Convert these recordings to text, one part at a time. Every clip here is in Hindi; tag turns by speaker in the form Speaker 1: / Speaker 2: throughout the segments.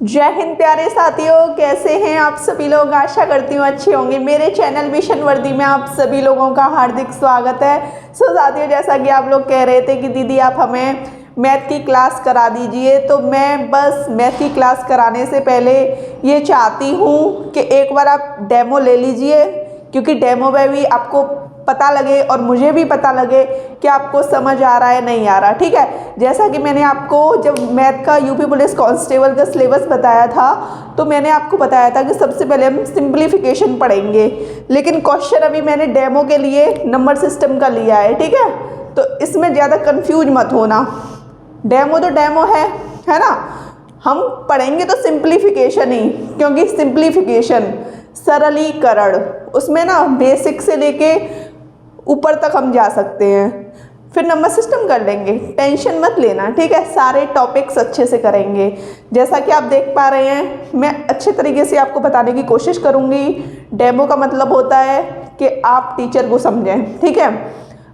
Speaker 1: जय हिंद प्यारे साथियों, कैसे हैं आप सभी लोग। आशा करती हूँ अच्छे होंगे। मेरे चैनल मिशन वर्दी में आप सभी लोगों का हार्दिक स्वागत है। सो साथियों, जैसा कि आप लोग कह रहे थे कि दीदी आप हमें मैथ की क्लास करा दीजिए, तो मैं बस मैथ की क्लास कराने से पहले ये चाहती हूँ कि एक बार आप डेमो ले लीजिए, क्योंकि डेमो में भी आपको पता लगे और मुझे भी पता लगे कि आपको समझ आ रहा है नहीं आ रहा। ठीक है, जैसा कि मैंने आपको जब मैथ का यूपी पुलिस कांस्टेबल का सिलेबस बताया था, तो मैंने आपको बताया था कि सबसे पहले हम सिंप्लीफिकेशन पढ़ेंगे, लेकिन क्वेश्चन अभी मैंने डेमो के लिए नंबर सिस्टम का लिया है। ठीक है, तो इसमें ज़्यादा कंफ्यूज मत होना। डेमो तो डेमो है ना। हम पढ़ेंगे तो सिंप्लीफिकेशन ही, क्योंकि सिंप्लीफिकेशन सरलीकरण, उसमें ना बेसिक से लेके ऊपर तक हम जा सकते हैं। फिर नंबर सिस्टम कर लेंगे, टेंशन मत लेना। ठीक है, सारे टॉपिक्स अच्छे से करेंगे। जैसा कि आप देख पा रहे हैं, मैं अच्छे तरीके से आपको बताने की कोशिश करूँगी। डेमो का मतलब होता है कि आप टीचर को समझें। ठीक है,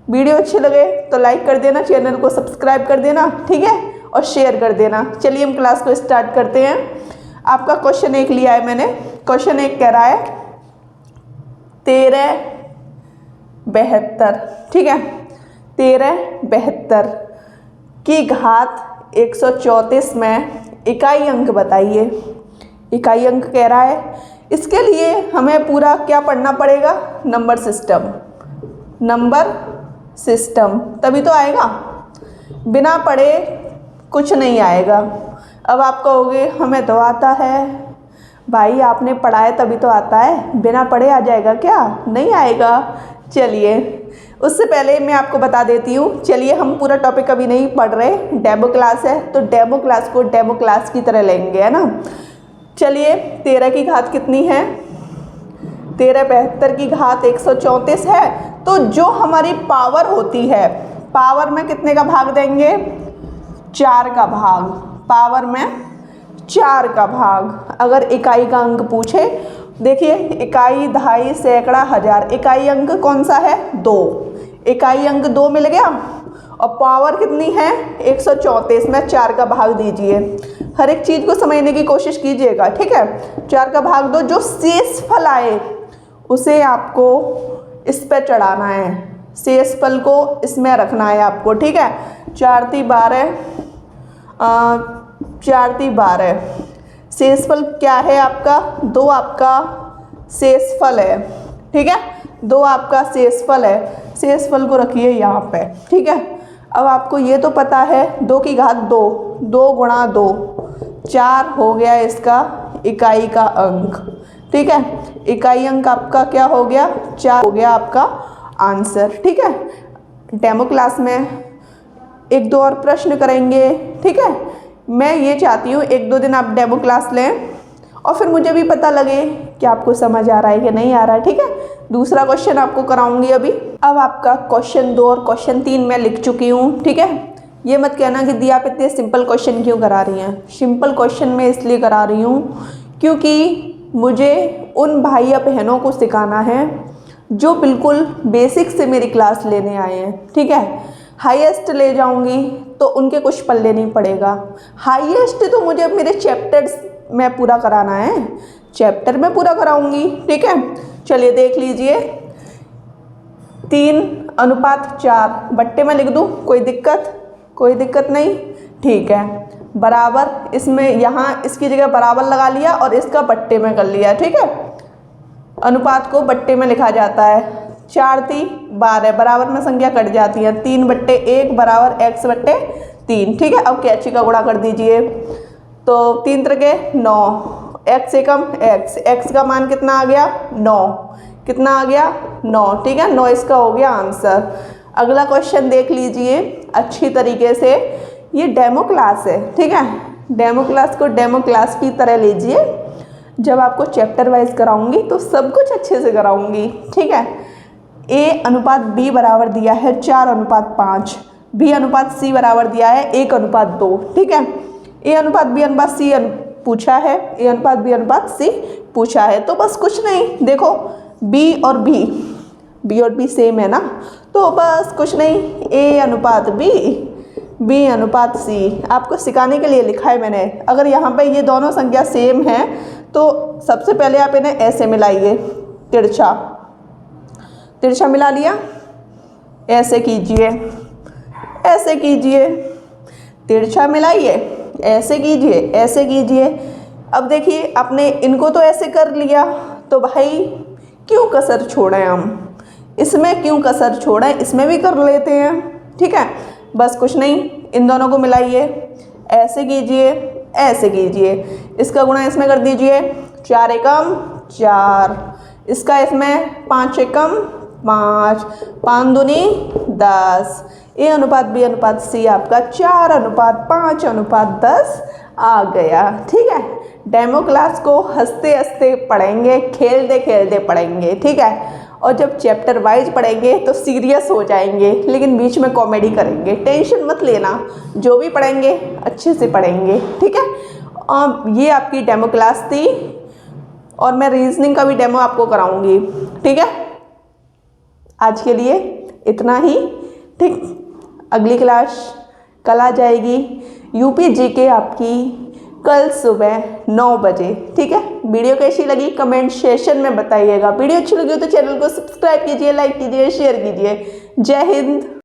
Speaker 1: वीडियो अच्छे लगे तो लाइक कर देना, चैनल को सब्सक्राइब कर देना, ठीक है, और शेयर कर देना। चलिए हम क्लास को स्टार्ट करते हैं। आपका क्वेश्चन 1 लिया है मैंने। क्वेश्चन 1 कह रहा है 1372। ठीक है, 1372 की घात 134 में इकाई अंक बताइए। इकाई अंक कह रहा है, इसके लिए हमें पूरा क्या पढ़ना पड़ेगा? Number system. नंबर सिस्टम तभी तो आएगा, बिना पढ़े कुछ नहीं आएगा। अब आप कहोगे हमें तो आता है। भाई आपने पढ़ा है तभी तो आता है, बिना पढ़े आ जाएगा क्या? नहीं आएगा। चलिए, उससे पहले मैं आपको बता देती हूँ। चलिए, हम पूरा टॉपिक अभी नहीं पढ़ रहे, डेमो क्लास है, तो डेमो क्लास को डेमो क्लास की तरह लेंगे, है ना। चलिए, 13 की घात कितनी है? 1372 की घात 134 है। तो जो हमारी पावर होती है, पावर में कितने का भाग देंगे? 4 का भाग। पावर में 4 का भाग। अगर इकाई का अंक पूछे, देखिए इकाई, दहाई, सैकड़ा, हजार, इकाई अंक कौन सा है? 2। इकाई अंक 2 मिल गया, और पावर कितनी है? 134 में 4 का भाग दीजिए। हर एक चीज़ को समझने की कोशिश कीजिएगा। ठीक है, 4 का भाग दो, जो शेषफल आए उसे आपको इस पे चढ़ाना है, शेषफल को इसमें रखना है आपको। ठीक है, 4 × 12, 4 × 12। शेषफल क्या है आपका? 2 आपका शेषफल है। ठीक है, 2 आपका शेषफल है। शेषफल को रखिए यहाँ पे। ठीक है, अब आपको ये तो पता है 2 की घात 2, 2 × 2, 4 हो गया इसका इकाई का अंक। ठीक है, इकाई अंक आपका क्या हो गया? 4 हो गया आपका आंसर। ठीक है, डेमो क्लास में 1-2 और प्रश्न करेंगे। ठीक है, मैं ये चाहती हूँ 1-2 दिन आप डेमो क्लास लें, और फिर मुझे भी पता लगे कि आपको समझ आ रहा है कि नहीं आ रहा है। ठीक है, दूसरा क्वेश्चन आपको कराऊंगी अभी। अब आपका क्वेश्चन 2 और क्वेश्चन 3 मैं लिख चुकी हूँ। ठीक है, ये मत कहना कि दी आप इतने सिंपल क्वेश्चन क्यों करा रही हैं। सिंपल क्वेश्चन मैं इसलिए करा रही हूँ क्योंकि मुझे उन भाई या बहनों को सिखाना है जो बिल्कुल बेसिक से मेरी क्लास लेने आए हैं। ठीक है, हाईएस्ट ले जाऊंगी तो उनके कुछ पल्ले नहीं पड़ेगा। हाईएस्ट तो मुझे मेरे चैप्टर्स में पूरा कराना है, चैप्टर में पूरा कराऊंगी। ठीक है, चलिए देख लीजिए। 3:4 बट्टे में लिख दूँ, कोई दिक्कत? कोई दिक्कत नहीं। ठीक है, बराबर, इसमें यहाँ इसकी जगह बराबर लगा लिया और इसका बट्टे में कर लिया। ठीक है, अनुपात को बट्टे में लिखा जाता है। 4 × 12, बराबर में संख्या कट जाती है। 3/1 बराबर x/3। ठीक है, अब कैंची का गुणा कर दीजिए, तो 3 × 9, x से कम x, x का मान कितना आ गया? 9। कितना आ गया? 9। ठीक है, 9 इसका हो गया आंसर। अगला क्वेश्चन देख लीजिए अच्छी तरीके से। ये डेमो क्लास है। ठीक है, डेमो क्लास को डेमो क्लास की तरह लीजिए। जब आपको चैप्टर वाइज कराऊंगी तो सब कुछ अच्छे से कराऊंगी। ठीक है, A/B बराबर दिया है 4:5, B/C बराबर दिया है 1:2। ठीक है, A/B/C पूछा है, A/B/C पूछा है, तो बस कुछ नहीं, देखो B और B सेम है ना, तो बस कुछ नहीं, A/B B अनुपात C। आपको सिखाने के लिए लिखा है मैंने। अगर यहाँ पे ये दोनों संख्या सेम हैं तो सबसे पहले आप इन्हें ऐसे मिलाइए, तिरछा तिरछा मिला लिया, ऐसे कीजिए, ऐसे कीजिए, तिरछा मिलाइए, ऐसे कीजिए, ऐसे कीजिए। अब देखिए आपने इनको तो ऐसे कर लिया, तो भाई क्यों कसर छोड़ें हम, इसमें क्यों कसर छोड़ें, इसमें भी कर लेते हैं। ठीक है, बस कुछ नहीं, इन दोनों को मिलाइए, ऐसे कीजिए, ऐसे कीजिए, इसका गुणा इसमें कर दीजिए, 4 एकम 4, इसका इसमें 5 एकम 5, 5 दूनी 10। A अनुपात B अनुपात C आपका 4 अनुपात 5 अनुपात 10 आ गया। ठीक है, डेमो क्लास को हंसते हंसते पढ़ेंगे, खेलते खेलते पढ़ेंगे। ठीक है, और जब चैप्टर वाइज पढ़ेंगे तो सीरियस हो जाएंगे, लेकिन बीच में कॉमेडी करेंगे। टेंशन मत लेना, जो भी पढ़ेंगे अच्छे से पढ़ेंगे। ठीक है, और ये आपकी डेमो क्लास थी और मैं रीजनिंग का भी डेमो आपको कराऊंगी। ठीक है, आज के लिए इतना ही। ठीक, अगली क्लास कल आ जाएगी, यूपी जीके आपकी कल सुबह 9 बजे। ठीक है, वीडियो कैसी लगी कमेंट सेशन में बताइएगा। वीडियो अच्छी लगी हो तो चैनल को सब्सक्राइब कीजिए, लाइक कीजिए, शेयर कीजिए। जय हिंद।